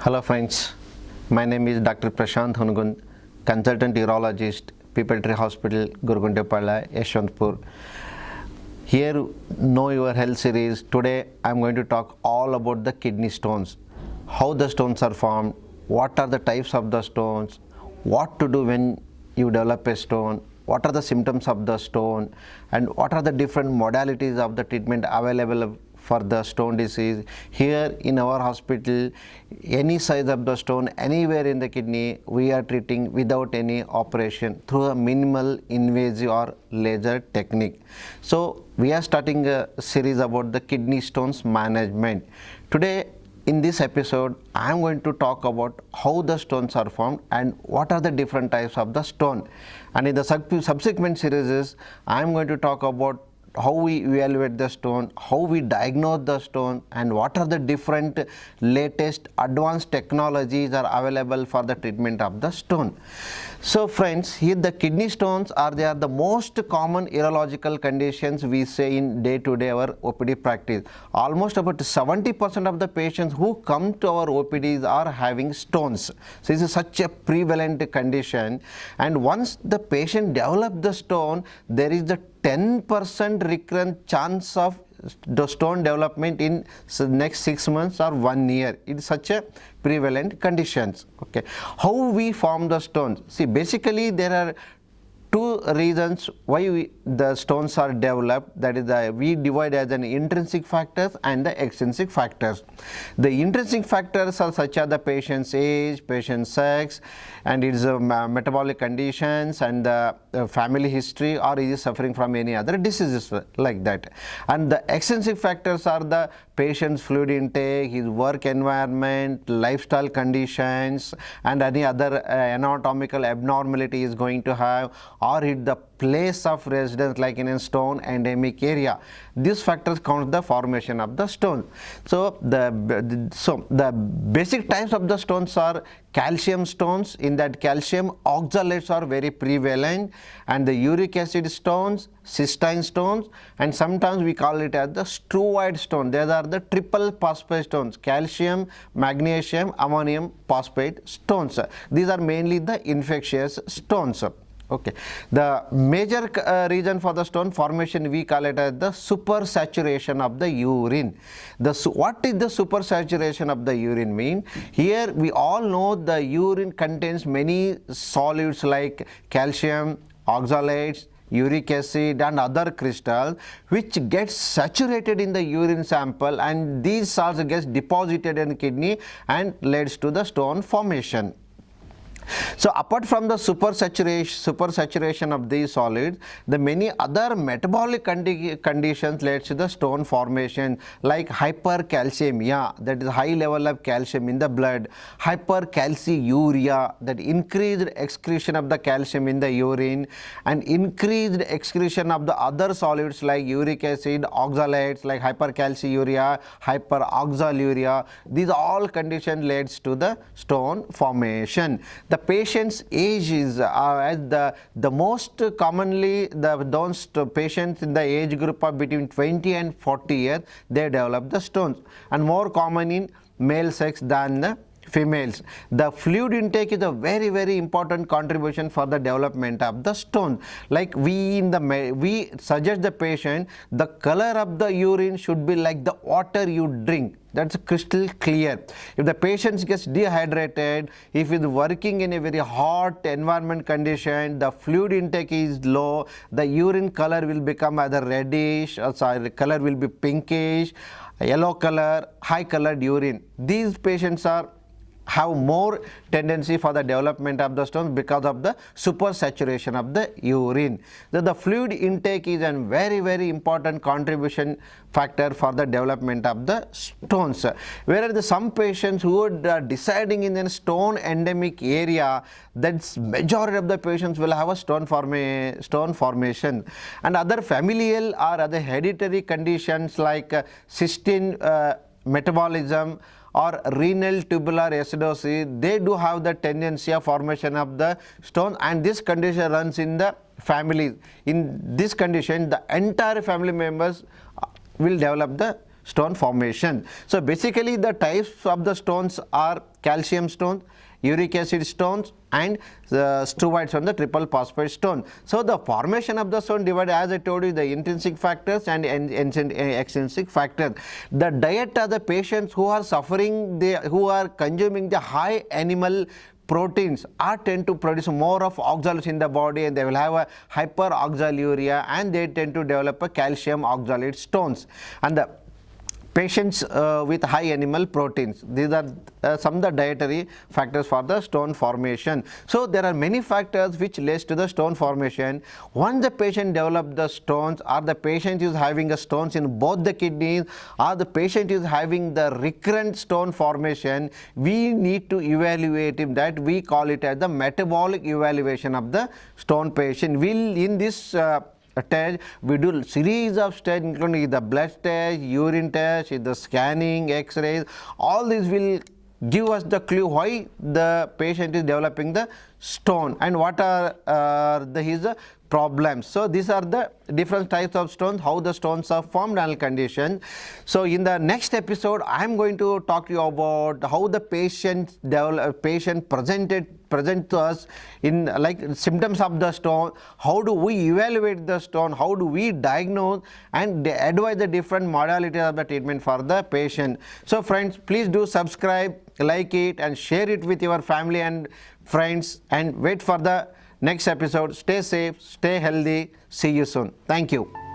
Hello friends, my name is Dr. Prashant Hunugund, consultant urologist, People Tree Hospital, Gurugundepalla, Yeshwantpur. Here, Know Your Health series. Today, I am going to talk all about the kidney stones, how the stones are formed, what are the types of the stones, what to do when you develop a stone, what are the symptoms of the stone, and what are the different modalities of the treatment available for the stone disease. Here in our hospital, any size of the stone anywhere in the kidney, we are treating without any operation through a minimal invasive or laser technique. So we are starting a series about the kidney stones management. Today in this episode, I am going to talk about how the stones are formed and what are the different types of the stone. And in the subsequent series, I am going to talk about how we evaluate the stone, how we diagnose the stone, and what are the different latest advanced technologies are available for the treatment of the stone. So friends, here the kidney stones are the most common urological conditions we say in day-to-day our OPD practice. Almost about 70% of the patients who come to our OPDs are having stones. So this is such a prevalent condition, and once the patient develops the stone, there is the 10% recurrent chance of the stone development in next 6 months or 1 year. It is such a prevalent conditions. Okay, how we form the stones? See, basically there are two reasons why the stones are developed. That is, we divide as an intrinsic factors and the extrinsic factors. The intrinsic factors are such as the patient's age, patient's sex, and its metabolic conditions, and the family history, or is suffering from any other diseases like that. And the extrinsic factors are the patient's fluid intake, his work environment, lifestyle conditions, and any other anatomical abnormality is going to have, or the place of residence like in a stone endemic area. These factors count the formation of the stone. So the basic types of the stones are calcium stones. In that, calcium oxalates are very prevalent, and the uric acid stones, cystine stones, and sometimes we call it as the struvoid stone. These are the triple phosphate stones: calcium, magnesium, ammonium phosphate stones. These are mainly the infectious stones. Okay, the major reason for the stone formation, we call it as the supersaturation of the urine. What is the supersaturation of the urine mean? Here we all know the urine contains many solids like calcium, oxalates, uric acid, and other crystals, which gets saturated in the urine sample, and these salts gets deposited in the kidney and leads to the stone formation. So apart from the supersaturation of these solids, the many other metabolic conditions leads to the stone formation, like hypercalcemia, that is high level of calcium in the blood, hypercalciuria, that increased excretion of the calcium in the urine, and increased excretion of the other solids like uric acid, oxalates like hypercalciuria, hyperoxaluria. These all conditions leads to the stone formation. The patient's age is the most commonly those patients in the age group of between 20 and 40 years, they develop the stones, and more common in male sex than the females. The fluid intake is a very, very important contribution for the development of the stone. Like we suggest the patient, the color of the urine should be like the water you drink. That's crystal clear. If the patient gets dehydrated, if he is working in a very hot environment condition, the fluid intake is low, the urine color will become either reddish, or color will be pinkish, yellow color, high colored urine. These patients have more tendency for the development of the stones because of the supersaturation of the urine. So the fluid intake is a very, very important contribution factor for the development of the stones. Whereas some patients who are deciding in a stone endemic area, that's majority of the patients will have a stone formation, and other familial or other hereditary conditions like cystine metabolism or renal tubular acidosis, they do have the tendency of formation of the stone, and this condition runs in the families. In this condition, the entire family members will develop the stone formation. So basically the types of the stones are calcium stones, uric acid stones, and steroids on the triple phosphate stone. So the formation of the stone divided, as I told you, the intrinsic factors and extrinsic factors. The diet of the patients who are suffering, who are consuming the high animal proteins are tend to produce more of oxalates in the body, and they will have a hyperoxaluria, and they tend to develop a calcium oxalate stones. And the patients with high animal proteins, these are some of the dietary factors for the stone formation. So there are many factors which leads to the stone formation. Once the patient develops the stones, or the patient is having a stones in both the kidneys, or the patient is having the recurrent stone formation, we need to evaluate him. That we call it as the metabolic evaluation of the stone patient. We'll in this test, we do series of tests including the blood test, urine test, the scanning, x-rays. All these will give us the clue why the patient is developing the stone and what are his problems. So these are the different types of stones, how the stones are formed and conditions. So in the next episode, I am going to talk to you about how the patient present to us in like symptoms of the stone, how do we evaluate the stone, how do we diagnose and advise the different modalities of the treatment for the patient. So friends, please do subscribe, like it, and share it with your family and friends, and wait for the next episode. Stay safe, stay healthy. See you soon. Thank you.